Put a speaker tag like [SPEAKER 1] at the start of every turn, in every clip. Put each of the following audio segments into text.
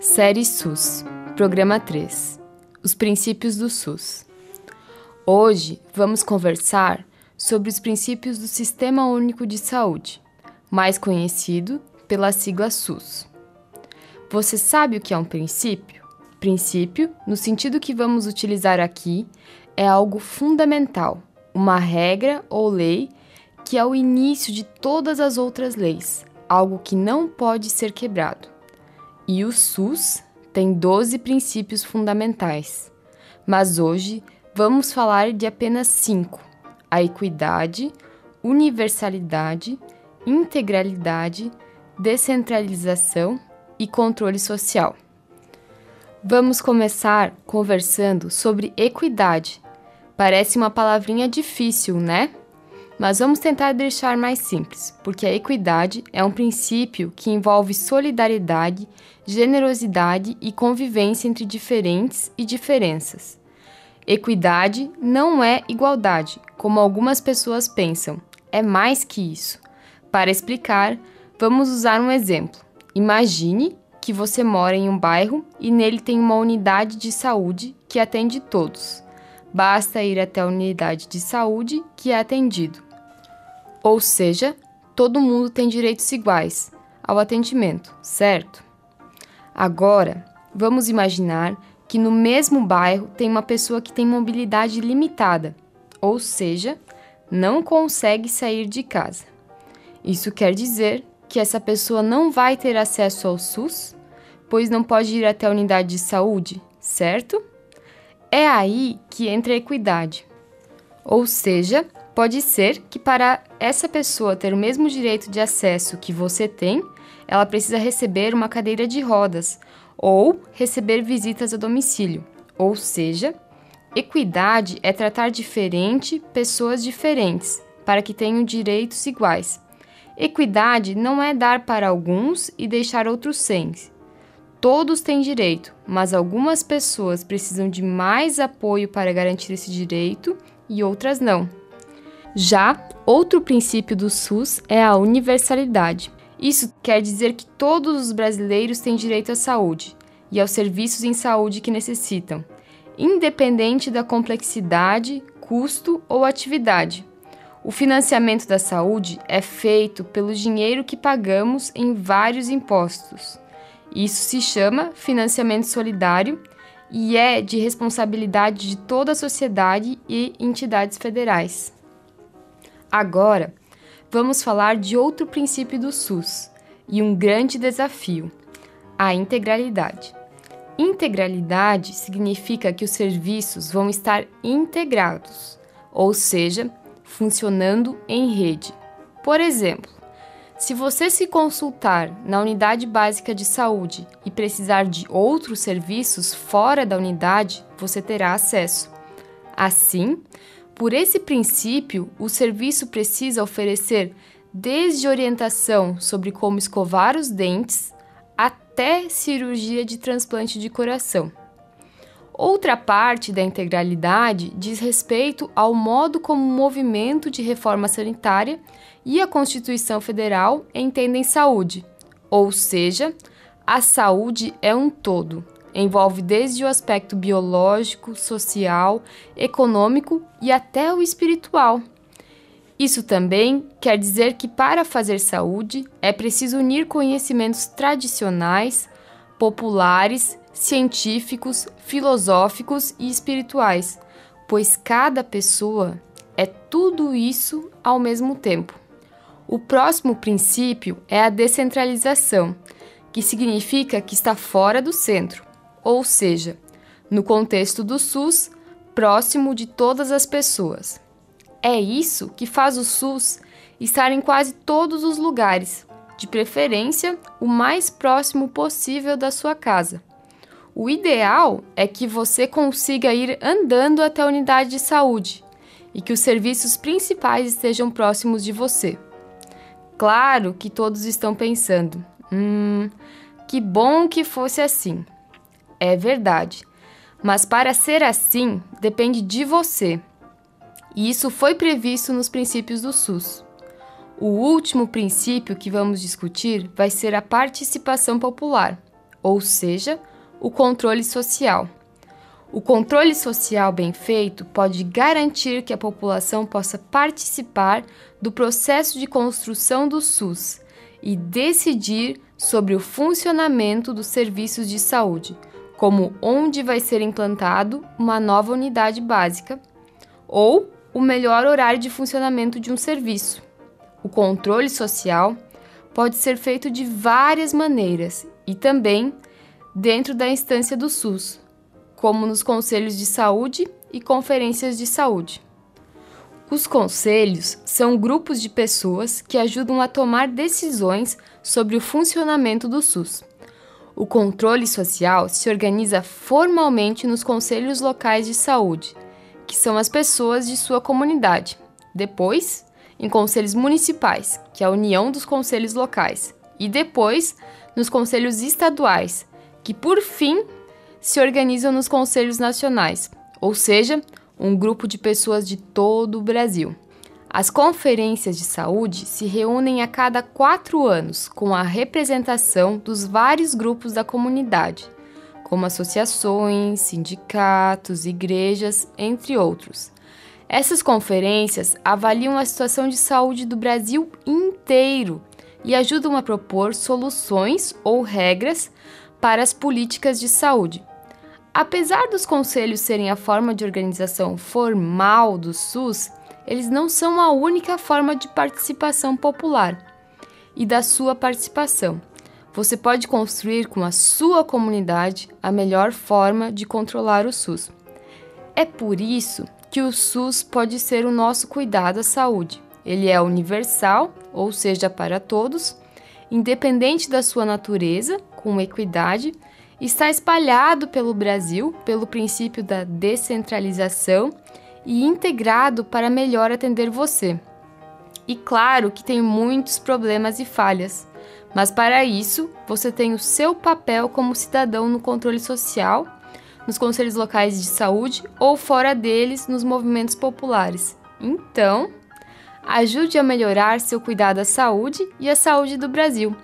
[SPEAKER 1] Série SUS, Programa 3, Os princípios do SUS. Hoje vamos conversar sobre os princípios do Sistema Único de Saúde, mais conhecido pela sigla SUS. Você sabe o que é um princípio? Princípio, no sentido que vamos utilizar aqui, é algo fundamental, uma regra ou lei que é o início de todas as outras leis, algo que não pode ser quebrado. E o SUS tem 12 princípios fundamentais, mas hoje vamos falar de apenas 5: a equidade, universalidade, integralidade, descentralização e controle social. Vamos começar conversando sobre equidade. Parece uma palavrinha difícil, né? Mas vamos tentar deixar mais simples, porque a equidade é um princípio que envolve solidariedade, generosidade e convivência entre diferentes e diferenças. Equidade não é igualdade, como algumas pessoas pensam, é mais que isso. Para explicar, vamos usar um exemplo. Imagine que você mora em um bairro e nele tem uma unidade de saúde que atende todos. Basta ir até a unidade de saúde que é atendido. Ou seja, todo mundo tem direitos iguais ao atendimento, certo? Agora, vamos imaginar que no mesmo bairro tem uma pessoa que tem mobilidade limitada, ou seja, não consegue sair de casa. Isso quer dizer que essa pessoa não vai ter acesso ao SUS, pois não pode ir até a unidade de saúde, certo? É aí que entra a equidade. Ou seja, pode ser que para essa pessoa ter o mesmo direito de acesso que você tem, ela precisa receber uma cadeira de rodas ou receber visitas a domicílio. Ou seja, equidade é tratar diferente pessoas diferentes para que tenham direitos iguais. Equidade não é dar para alguns e deixar outros sem. Todos têm direito, mas algumas pessoas precisam de mais apoio para garantir esse direito e outras não. Já outro princípio do SUS é a universalidade. Isso quer dizer que todos os brasileiros têm direito à saúde e aos serviços em saúde que necessitam, independente da complexidade, custo ou atividade. O financiamento da saúde é feito pelo dinheiro que pagamos em vários impostos. Isso se chama financiamento solidário e é de responsabilidade de toda a sociedade e entidades federais. Agora, vamos falar de outro princípio do SUS e um grande desafio: a integralidade. Integralidade significa que os serviços vão estar integrados, ou seja, funcionando em rede. Por exemplo, se você se consultar na unidade básica de saúde e precisar de outros serviços fora da unidade, você terá acesso. Assim, por esse princípio, o serviço precisa oferecer desde orientação sobre como escovar os dentes até cirurgia de transplante de coração. Outra parte da integralidade diz respeito ao modo como o movimento de reforma sanitária e a Constituição Federal entendem saúde, ou seja, a saúde é um todo. Envolve desde o aspecto biológico, social, econômico e até o espiritual. Isso também quer dizer que para fazer saúde é preciso unir conhecimentos tradicionais, populares, científicos, filosóficos e espirituais, pois cada pessoa é tudo isso ao mesmo tempo. O próximo princípio é a descentralização, que significa que está fora do centro. Ou seja, no contexto do SUS, próximo de todas as pessoas. É isso que faz o SUS estar em quase todos os lugares, de preferência o mais próximo possível da sua casa. O ideal é que você consiga ir andando até a unidade de saúde e que os serviços principais estejam próximos de você. Claro que todos estão pensando, que bom que fosse assim. É verdade, mas para ser assim, depende de você. E isso foi previsto nos princípios do SUS. O último princípio que vamos discutir vai ser a participação popular, ou seja, o controle social. O controle social bem feito pode garantir que a população possa participar do processo de construção do SUS e decidir sobre o funcionamento dos serviços de saúde, como onde vai ser implantado uma nova unidade básica ou o melhor horário de funcionamento de um serviço. O controle social pode ser feito de várias maneiras e também dentro da instância do SUS, como nos conselhos de saúde e conferências de saúde. Os conselhos são grupos de pessoas que ajudam a tomar decisões sobre o funcionamento do SUS. O controle social se organiza formalmente nos conselhos locais de saúde, que são as pessoas de sua comunidade. Depois, em conselhos municipais, que é a união dos conselhos locais. E depois, nos conselhos estaduais, que por fim se organizam nos conselhos nacionais, ou seja, um grupo de pessoas de todo o Brasil. As conferências de saúde se reúnem a cada 4 anos com a representação dos vários grupos da comunidade, como associações, sindicatos, igrejas, entre outros. Essas conferências avaliam a situação de saúde do Brasil inteiro e ajudam a propor soluções ou regras para as políticas de saúde. Apesar dos conselhos serem a forma de organização formal do SUS, eles não são a única forma de participação popular e da sua participação. Você pode construir com a sua comunidade a melhor forma de controlar o SUS. É por isso que o SUS pode ser o nosso cuidado à saúde. Ele é universal, ou seja, para todos, independente da sua natureza, com equidade, está espalhado pelo Brasil pelo princípio da descentralização e integrado para melhor atender você. E claro que tem muitos problemas e falhas, mas para isso você tem o seu papel como cidadão no controle social, nos conselhos locais de saúde ou fora deles nos movimentos populares. Então, ajude a melhorar seu cuidado à saúde e à saúde do Brasil.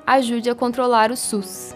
[SPEAKER 1] Ajude a controlar o SUS.